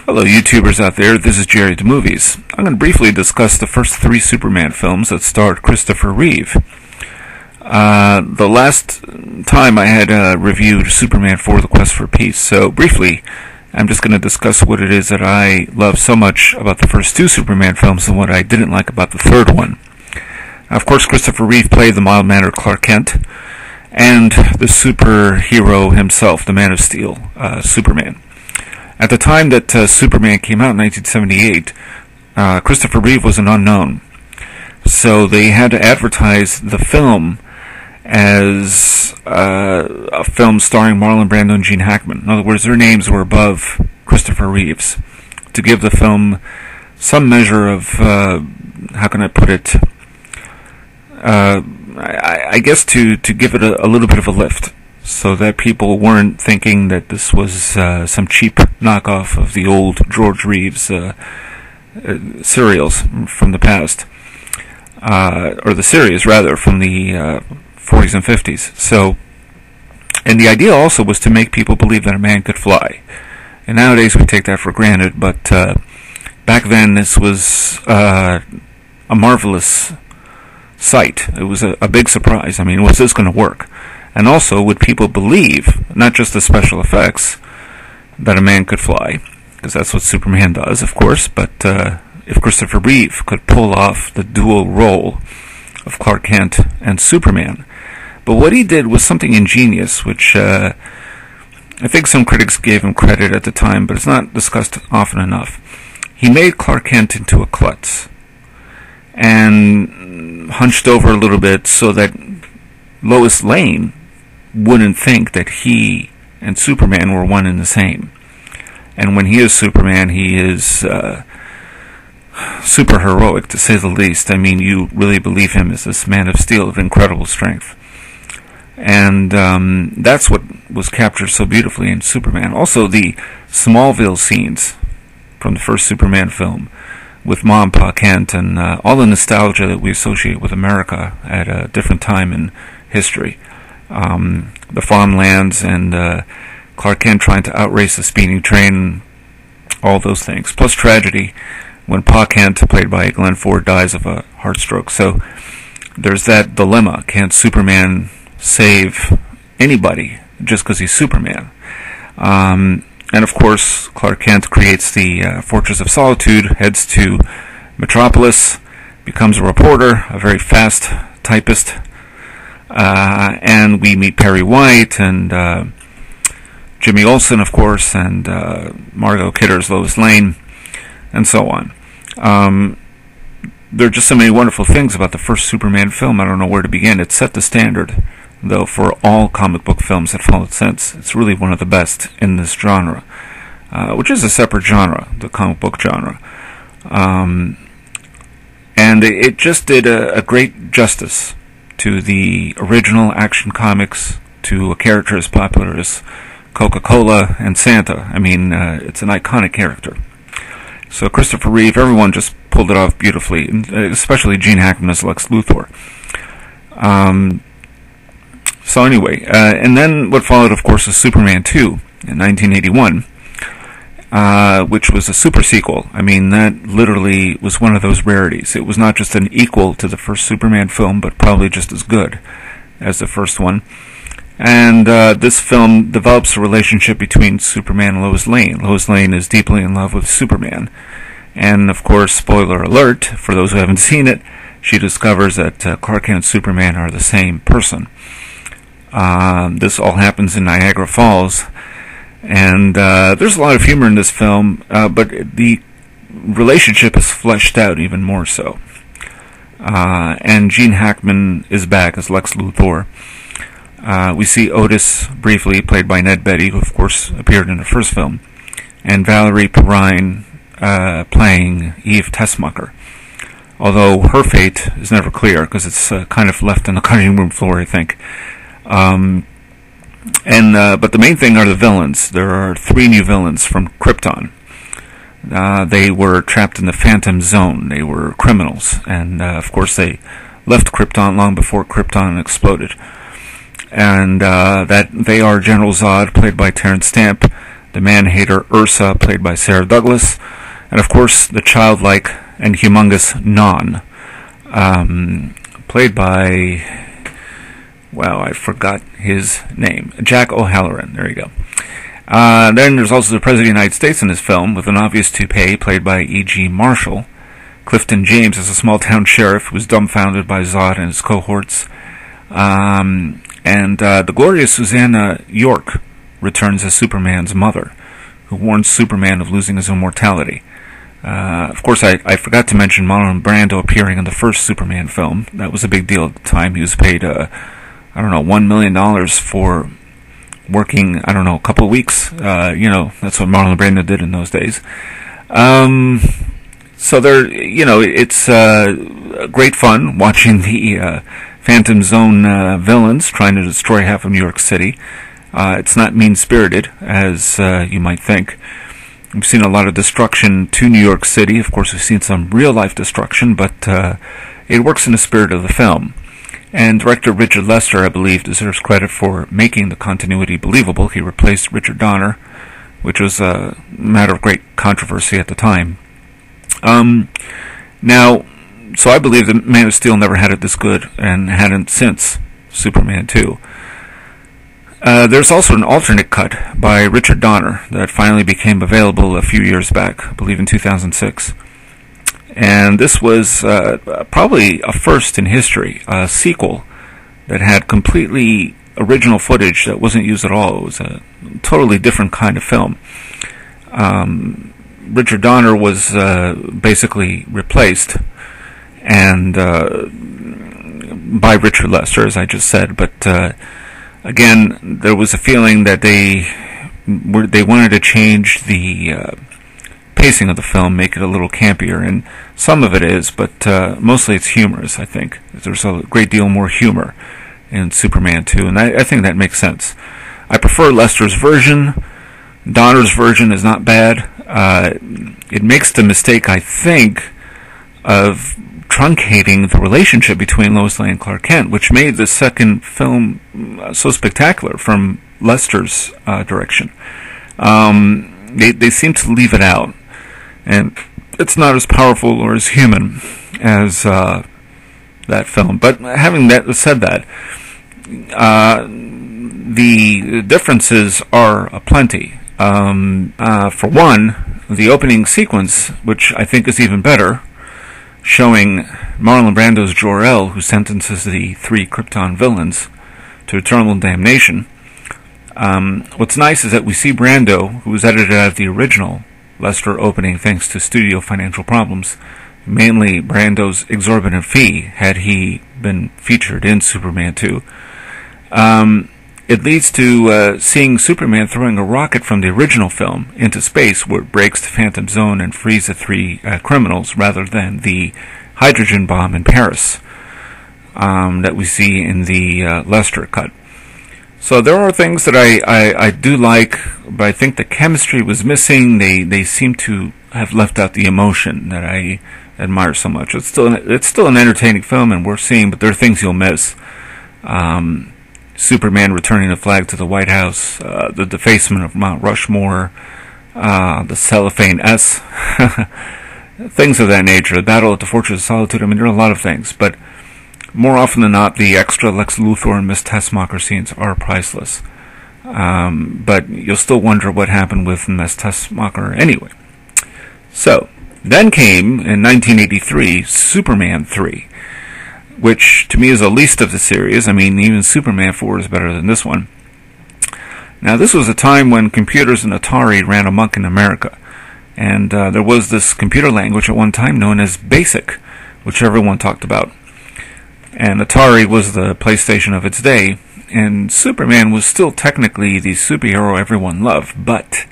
Hello YouTubers out there, this is Jerry the Movies. I'm going to briefly discuss the first three Superman films that starred Christopher-Reeve. The last time I had reviewed Superman 4: The Quest for Peace, so briefly I'm just going to discuss what it is that I love so much about the first two Superman films and what I didn't like about the third one. Of course, Christopher-Reeve played the mild-mannered Clark Kent and the superhero himself, the Man of Steel, Superman. At the time that Superman came out in 1978, Christopher-Reeve was an unknown. So they had to advertise the film as a film starring Marlon Brando and Gene-Hackman. In other words, their names were above Christopher-Reeve's to give the film some measure of, how can I put it, I guess to give it a little bit of a lift, so that people weren't thinking that this was some cheap knockoff of the old George Reeves serials from the past, or the series rather, from the 40s and 50s. So, and the idea also was to make people believe that a man could fly. And nowadays we take that for granted, but back then this was a marvelous sight. It was a big surprise. I mean, was this going to work? And also, would people believe, not just the special effects, that a man could fly? Because that's what Superman does, of course, but if Christopher-Reeve could pull off the dual role of Clark Kent and Superman. But what he did was something ingenious, which I think some critics gave him credit at the time, but it's not discussed often enough. He made Clark Kent into a klutz and hunched over a little bit so that Lois Lane wouldn't think that he and Superman were one and the same. And when he is Superman, he is super heroic, to say the least. I mean, you really believe him as this Man of Steel of incredible strength. And that's what was captured so beautifully in Superman. Also, the Smallville scenes from the first Superman film with Ma and Pa Kent and all the nostalgia that we associate with America at a different time in history. The farmlands and Clark Kent trying to outrace the speeding train, all those things. Plus tragedy when Pa Kent, played by Glenn Ford, dies of a heart stroke. So there's that dilemma. Can't Superman save anybody just because he's Superman? And of course, Clark Kent creates the Fortress of Solitude, heads to Metropolis, becomes a reporter, a very fast typist, and we meet Perry White and Jimmy Olsen, of course, and Margot-Kidder's Lois Lane, and so on. There are just so many wonderful things about the first Superman film. I don't know where to begin. It set the standard, though, for all comic book films that followed since. It's really one of the best in this genre, which is a separate genre, the comic book genre. And it just did a great justice to the original Action Comics, to a character as popular as Coca-Cola and Santa. I mean, it's an iconic character. So Christopher-Reeve, everyone just pulled it off beautifully, especially Gene-Hackman as Lex Luthor. So anyway, and then what followed, of course, was Superman 2 in 1981, which was a super sequel. I mean, that literally was one of those rarities. It was not just an equal to the first Superman film, but probably just as good as the first one. And this film develops a relationship between Superman and Lois Lane. Lois Lane is deeply in love with Superman. And, of course, spoiler alert, for those who haven't seen it, she discovers that Clark Kent and Superman are the same person. This all happens in Niagara Falls. And there's a lot of humor in this film, but the relationship is fleshed out even more so. And Gene-Hackman is back as Lex Luthor. We see Otis briefly, played by Ned Beatty, who of course appeared in the first film, and Valerie Perrine playing Eve Tessmacher. Although her fate is never clear, because it's kind of left on the cutting room floor, I think. But the main thing are the villains. There are 3 new villains from Krypton. They were trapped in the Phantom Zone. They were criminals, and of course they left Krypton long before Krypton exploded. And that they are General Zod, played by Terrence Stamp, the man-hater Ursa, played by Sarah Douglas, and of course the childlike and humongous Non, played by, well, I forgot his name, Jack O'Halloran. There you go. Then there's also the President of the United States in this film, with an obvious toupee, played by E.G. Marshall. Clifton James is a small-town sheriff who was dumbfounded by Zod and his cohorts. And the glorious Susanna York returns as Superman's mother, who warns Superman of losing his immortality. Of course, I forgot to mention Marlon Brando appearing in the first Superman film. That was a big deal at the time. He was paid, $1 million for working, a couple of weeks. That's what Marlon Brando did in those days. So there, it's great fun watching the Phantom Zone villains trying to destroy half of New York City. It's not mean-spirited, as you might think. We've seen a lot of destruction to New York City. Of course, we've seen some real-life destruction, but it works in the spirit of the film. And director Richard Lester, I believe, deserves credit for making the continuity believable. He replaced Richard Donner, which was a matter of great controversy at the time. So I believe that Man of Steel never had it this good, and hadn't since Superman 2. There's also an alternate cut by Richard Donner that finally became available a few years back, I believe in 2006. And this was probably a first in history, a sequel that had completely original footage that wasn't used at all. It was a totally different kind of film. Richard Donner was basically replaced and by Richard Lester, as I just said, but again, there was a feeling that they wanted to change the pacing of the film, make it a little campier, and some of it is, but mostly it's humorous, I think. There's a great deal more humor in Superman 2, and I think that makes sense. I prefer Lester's version. Donner's version is not bad. It makes the mistake, I think, of truncating the relationship between Lois Lane and Clark Kent, which made the second film so spectacular from Lester's direction. They seem to leave it out, and it's not as powerful or as human as that film. But having said that, the differences are aplenty. For one, the opening sequence, which I think is even better, showing Marlon Brando's Jor-El, who sentences the 3 Krypton villains to eternal damnation. What's nice is that we see Brando, who was edited out of the original Lester opening thanks to studio financial problems, mainly Brando's exorbitant fee had he been featured in Superman 2. It leads to seeing Superman throwing a rocket from the original film into space, where it breaks the Phantom Zone and frees the 3 criminals, rather than the hydrogen bomb in Paris that we see in the Lester cut. So there are things that I do like, but I think the chemistry was missing. They seem to have left out the emotion that I admire so much. It's still an entertaining film and worth seeing, but there are things you'll miss. Superman returning the flag to the White House, the defacement of Mount Rushmore, the cellophane S, things of that nature, the battle at the Fortress of Solitude. I mean, there are a lot of things, but more often than not, the extra Lex Luthor and Miss Tessmacher scenes are priceless. But you'll still wonder what happened with Miss Tessmacher anyway. So, then came, in 1983, Superman 3. Which, to me, is the least of the series. I mean, even Superman 4 is better than this one. Now, this was a time when computers and Atari ran amok in America. And there was this computer language at one time known as BASIC, which everyone talked about. And Atari was the PlayStation of its day. And Superman was still technically the superhero everyone loved. But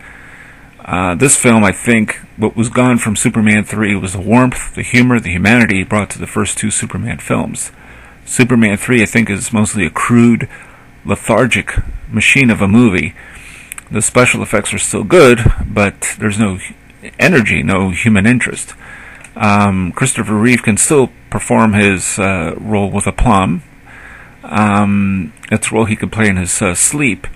this film, I think, what was gone from Superman 3 was the warmth, the humor, the humanity brought to the first 2 Superman films. Superman 3, I think, is mostly a crude, lethargic machine of a movie. The special effects are still good, but there's no energy, no human interest. Christopher-Reeve can still perform his role with aplomb. It's a role he could play in his sleep.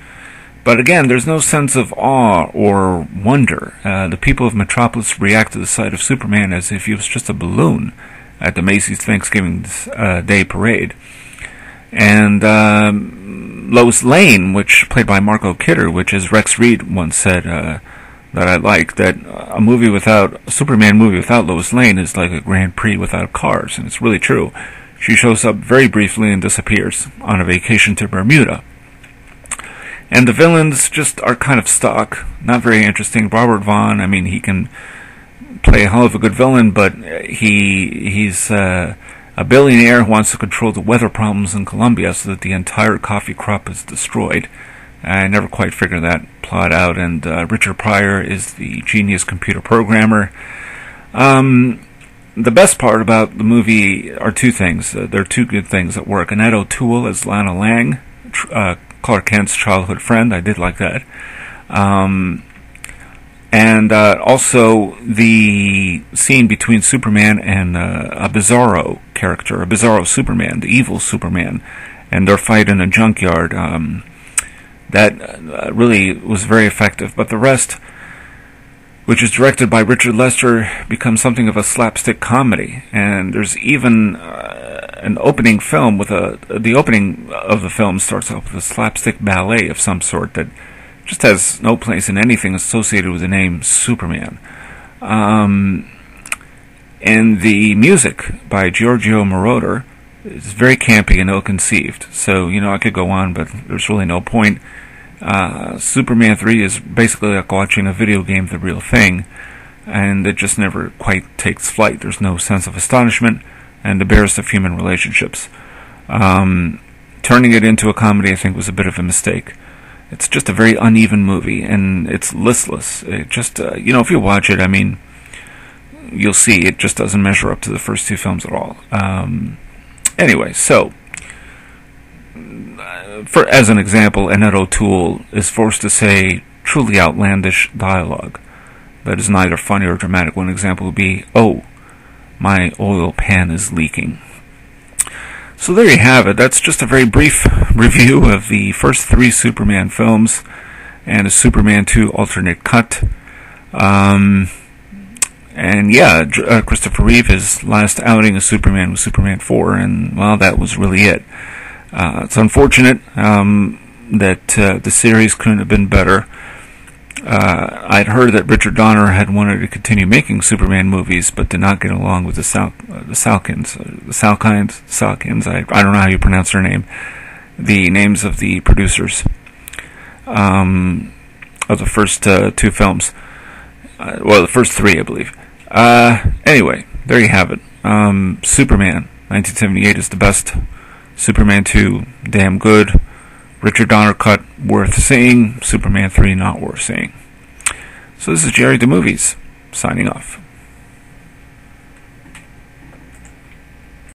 But again, there's no sense of awe or wonder. The people of Metropolis react to the sight of Superman as if he was just a balloon at the Macy's Thanksgiving Day Parade. And Lois Lane, which played by Margot-Kidder, which, as Rex Reed once said, that I like, that a Superman movie without Lois Lane is like a Grand Prix without cars, and it's really true. She shows up very briefly and disappears on a vacation to Bermuda. And the villains just are kind of stock, not very interesting. Robert Vaughn, I mean, he can play a hell of a good villain, but he's a billionaire who wants to control the weather problems in Colombia so that the entire coffee crop is destroyed. I never quite figured that plot out. And Richard Pryor is the genius computer programmer. The best part about the movie are two things. There are two good things that work. Annette-O'Toole as Lana Lang, Clark Kent's childhood friend. I did like that. And also the scene between Superman and a Bizarro character, a Bizarro Superman, the evil Superman, and their fight in a junkyard. That really was very effective. But the rest, which is directed by Richard Lester, becomes something of a slapstick comedy. And there's even an opening film with the opening of the film starts off with a slapstick ballet of some sort that just has no place in anything associated with the name Superman. And the music by Giorgio Moroder is very campy and ill-conceived. So, I could go on, but there's really no point. Superman 3 is basically like watching a video game, The Real Thing, and it just never quite takes flight. There's no sense of astonishment and the barest of human relationships. Turning it into a comedy, I think, was a bit of a mistake. It's just a very uneven movie, and it's listless. It just, if you watch it, I mean, you'll see it just doesn't measure up to the first two films at all. Anyway, so, as an example, Annette-O'Toole is forced to say truly outlandish dialogue that is neither funny or dramatic. One example would be, "Oh, my oil pan is leaking." So there you have it. That's just a very brief review of the first three Superman films and a Superman 2 alternate cut. Christopher-Reeve, his last outing as Superman was Superman 4, and, well, that was really it. It's unfortunate that the series couldn't have been better. I'd heard that Richard Donner had wanted to continue making Superman movies, but did not get along with the Salkinds. I don't know how you pronounce their name. The names of the producers of the first two films. The first three, I believe. Anyway, there you have it. Superman 1978 is the best. Superman 2, damn good. Richard Donner cut, worth seeing. Superman 3, not worth seeing. So this is Jerry the Movies, signing off.